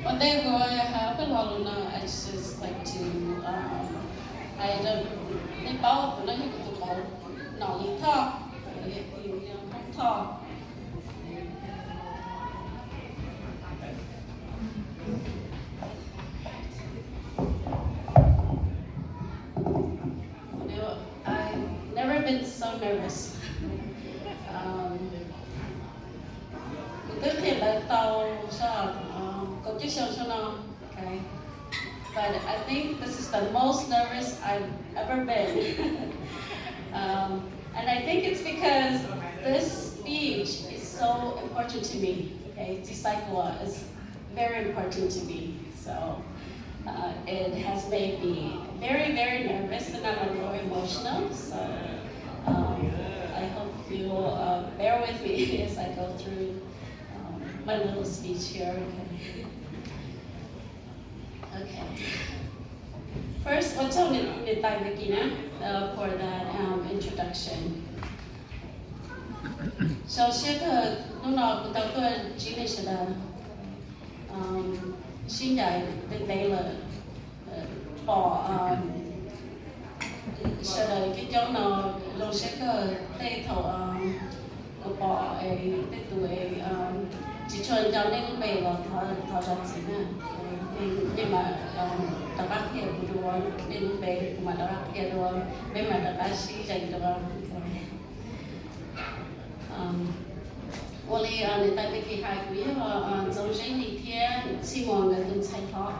One day ago, I have a lot of I just like to, I don't, they bought the like to call, no, you talk, you talk. You know, I've never been so nervous. um, Trước thì là tàu sao, công chức sông sao nào, okay. But I think this is the most nervous I've ever been. And I think it's because this speech is so important to me. Okay, Disciple is very important to me. So it has made me very, very nervous and I'm a little emotional. So I hope you will bear with me as I go through my little speech here. Okay. Okay. First, what's on the Taimekina for that introduction. So, Shaka, no, no, Dr. Gina Shada, Shinda, the Baylor, for Shada, get down no, Lo Shaka, they told, go for a, they do a, chỉ cho cho nên bây giờ thọ ra chỉ nè nhưng mà tập bác kia của tôi nên bây mà tập bác kia tôi bây mà tập bác sĩ dành tôi我哩你帶啲機械佢做咗呢天希望嘅東西好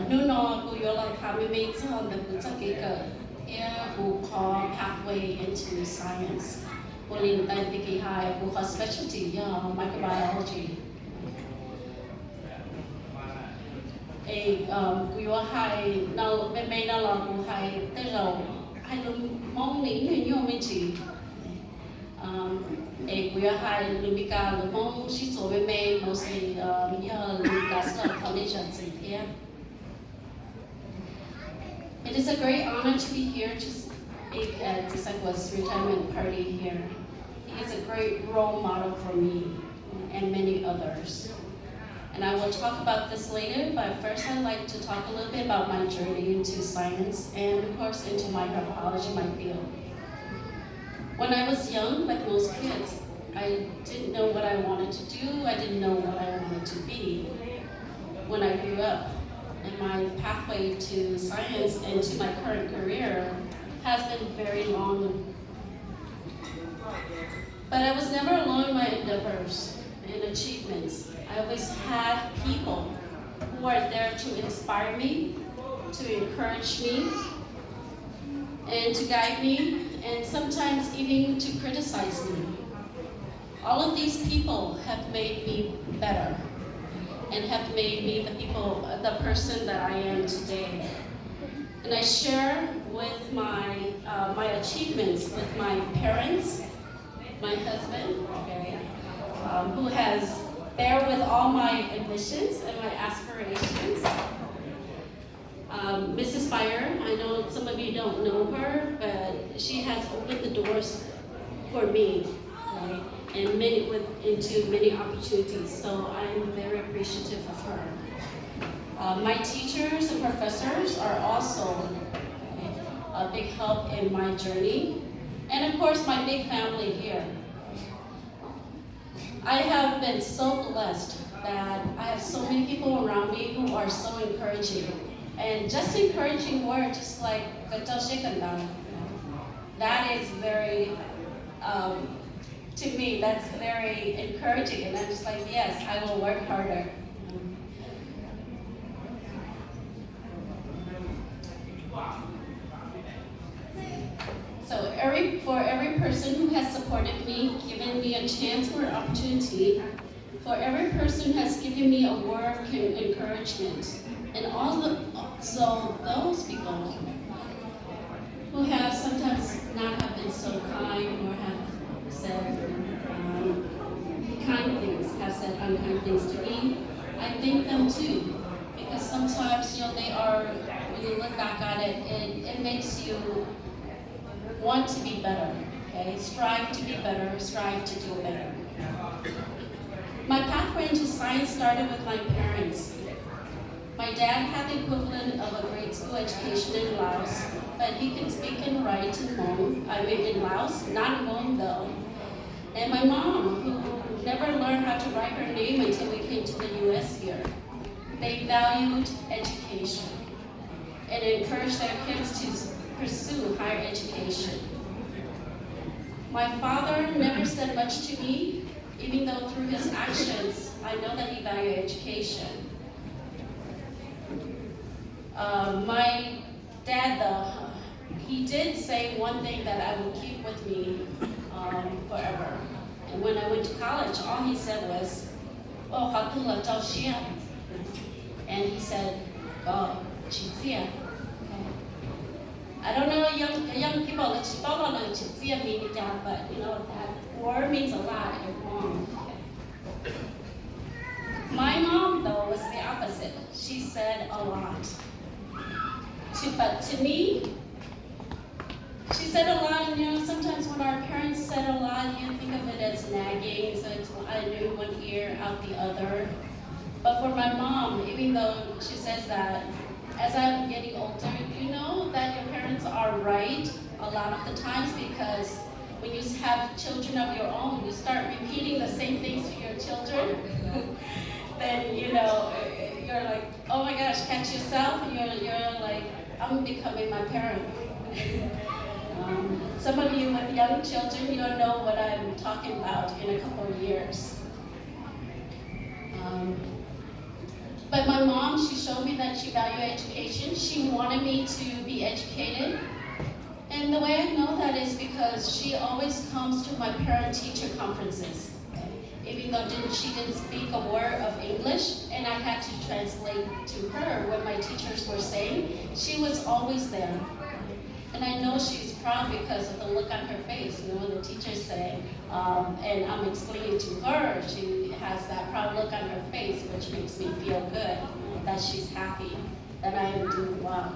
Nuno ku yola kami meets on the Butagika here who call pathway into science. Willing that Vicky High who has specialty microbiology. A Guyo High now may no longer high the low. I don't morning in your michi. A Guyo High Lumica, the mong she's over made mostly Lucas college at here. It is a great honor to be here to speak at Disciples retirement party here. He is a great role model for me and many others. And I will talk about this later, but first I'd like to talk a little bit about my journey into science and of course into microbiology, my field. When I was young, like most kids, I didn't know what I wanted to do. I didn't know what I wanted to be when I grew up. And my pathway to science and to my current career has been very long. But I was never alone in my endeavors and achievements. I always had people who are there to inspire me, to encourage me, and to guide me, and sometimes even to criticize me. All of these people have made me better and have made me the person that I am today. And I share with my achievements with my parents, my husband, okay, who has bear with all my ambitions and my aspirations. Mrs. Fire, I know some of you don't know her, but she has opened the doors for me, right? And into many opportunities, so I'm very appreciative of her. My teachers and professors are also a big help in my journey, and of course my big family here. I have been so blessed that I have so many people around me who are so encouraging, and just encouraging words, just like that is very. To me, that's very encouraging, and I'm just like, yes, I will work harder. So for every person who has supported me, given me a chance or opportunity, for every person who has given me a word of encouragement, and also those people who have sometimes not have been so kind or have said kind things, have said unkind things to me, I thank them too. Because sometimes, they are, when you look back at it, it makes you want to be better, okay? Strive to be better, strive to do better. My pathway into science started with my parents. My dad had the equivalent of a grade school education in Laos, but he can speak and write in Hmong. I mean in Laos, not in Hmong though. And my mom, who never learned how to write her name until we came to the US here. They valued education and encouraged their kids to pursue higher education. My father never said much to me, even though through his actions, I know that he valued education. My dad, though, he did say one thing that I will keep with me forever. And when I went to college, all he said was, "Oh, and he said, "Go, Chizia." I don't know young people that Chizia mean, but you know that word means a lot in Hmong. My mom, though, was the opposite. She said a lot. But to me, she said a lot, and you know, sometimes when our parents said a lot, you think of it as nagging, so it's I knew one ear, out the other. But for my mom, even though she says that, as I'm getting older, you know that your parents are right a lot of the times, because when you have children of your own, you start repeating the same things to your children. Then you know, you're like, oh my gosh, catch yourself, and you're like, I'm becoming my parent. Some of you with young children, you don't know what I'm talking about in a couple of years. But my mom, she showed me that she valued education. She wanted me to be educated. And the way I know that is because she always comes to my parent-teacher conferences. Even though she didn't speak a word of English, and I had to translate to her what my teachers were saying, she was always there. And I know she's proud because of the look on her face, you know, when the teachers say, and I'm explaining to her, she has that proud look on her face, which makes me feel good, that she's happy, that I am doing well.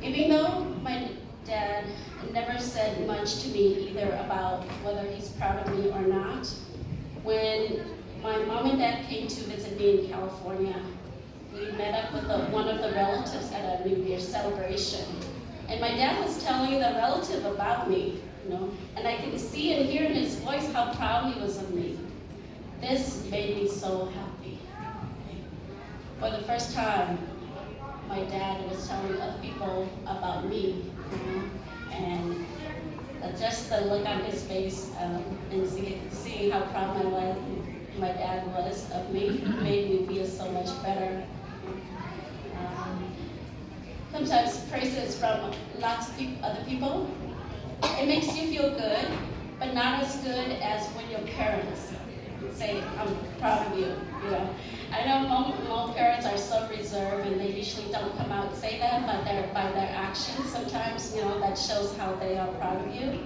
Even though my dad never said much to me either about whether he's proud of me or not, when my mom and dad came to visit me in California, we met up with one of the relatives at a New Year's celebration. And my dad was telling the relative about me, you know, and I could see and hear in his voice how proud he was of me. This made me so happy. For the first time, my dad was telling other people about me, you know, and just the look on his face and seeing how proud my dad was of me made me feel so much better. Sometimes praises from lots of other people, it makes you feel good, but not as good as when your parents say, I'm proud of you, you know. I know Hmong parents are so reserved and they usually don't come out and say that, but by their actions sometimes, you know, that shows how they are proud of you.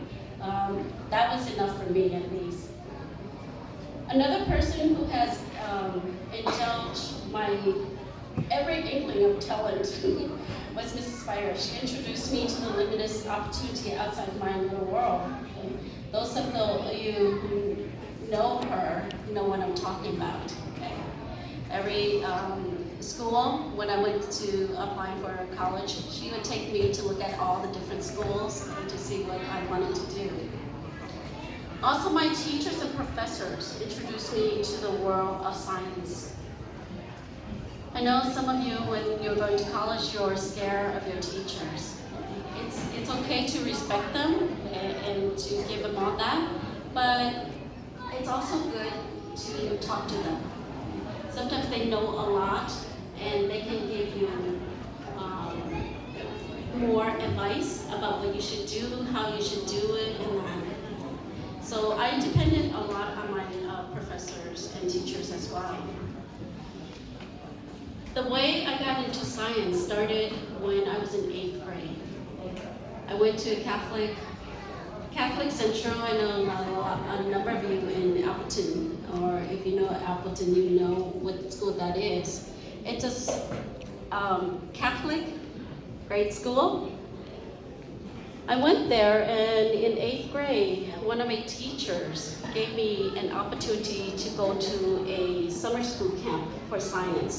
That was enough for me at least. Another person who has indulged my every inkling of talent was Mrs. Fire. She introduced me to the limitless opportunity outside my little world. Okay? Those of you who know her know what I'm talking about. Okay? Every school, when I went to apply for college, she would take me to look at all the different schools to see what I wanted to do. Also, my teachers and professors introduced me to the world of science. I know some of you, when you're going to college, you're scared of your teachers. It's okay to respect them and to give them all that, but it's also good to talk to them. Sometimes they know a lot, and they can give you more advice about what you should do, how you should do it, and that. So I depended a lot on my professors and teachers as well. The way I got into science started when I was in 8th grade. I went to Catholic Central. I know a number of you in Appleton, or if you know Appleton, you know what school that is. It's a Catholic grade school. I went there, and in 8th grade, one of my teachers gave me an opportunity to go to a summer school camp for science.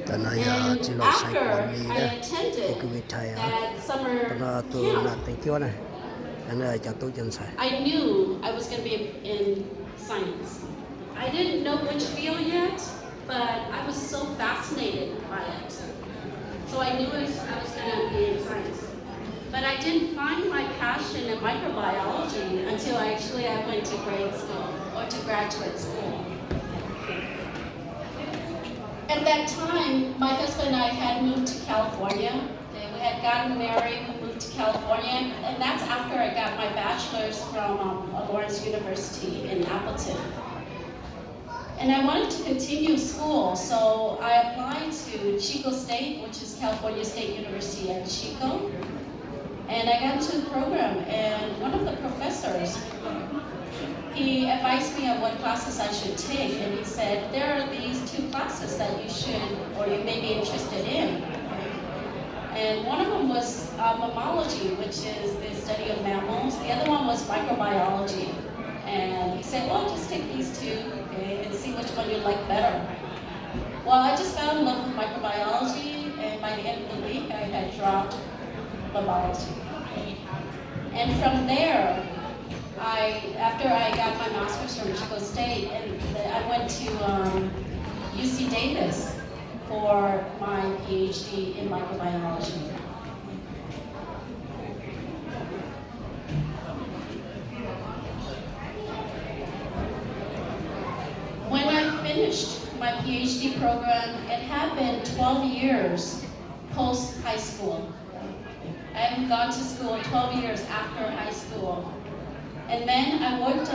ตอนนั้นจิโร่ใส่ก่อนนี้นะเอกวิทยาตอนนั้นตัวนัดแต่งเกี่ยวนะอันนั้นจะตัวจันทร์ I knew I was going to be in science. I didn't know which field yet, but I was so fascinated by it. So I knew I was going to be in science. But I didn't find my passion in microbiology until I went to grade school or to graduate school. At that time, my husband and I had moved to California. We had gotten married, we moved to California, and that's after I got my bachelor's from Lawrence University in Appleton. And I wanted to continue school, so I applied to Chico State, which is California State University at Chico. And I got into the program, and one of the professors, he advised me on what classes I should take, and he said, there are these 2 classes that you should, or you may be interested in. And one of them was mammalogy, which is the study of mammals. The other one was microbiology. And he said, well, just take these 2, okay, and see which one you like better. Well, I just fell in love with microbiology, and by the end of the week, I had dropped mammalogy. And from there, after I got my master's from Chico State, and I went to UC Davis for my PhD in microbiology. When I finished my PhD program, it had been 12 years post-high school. I hadn't gone to school 12 years after high school. And then I worked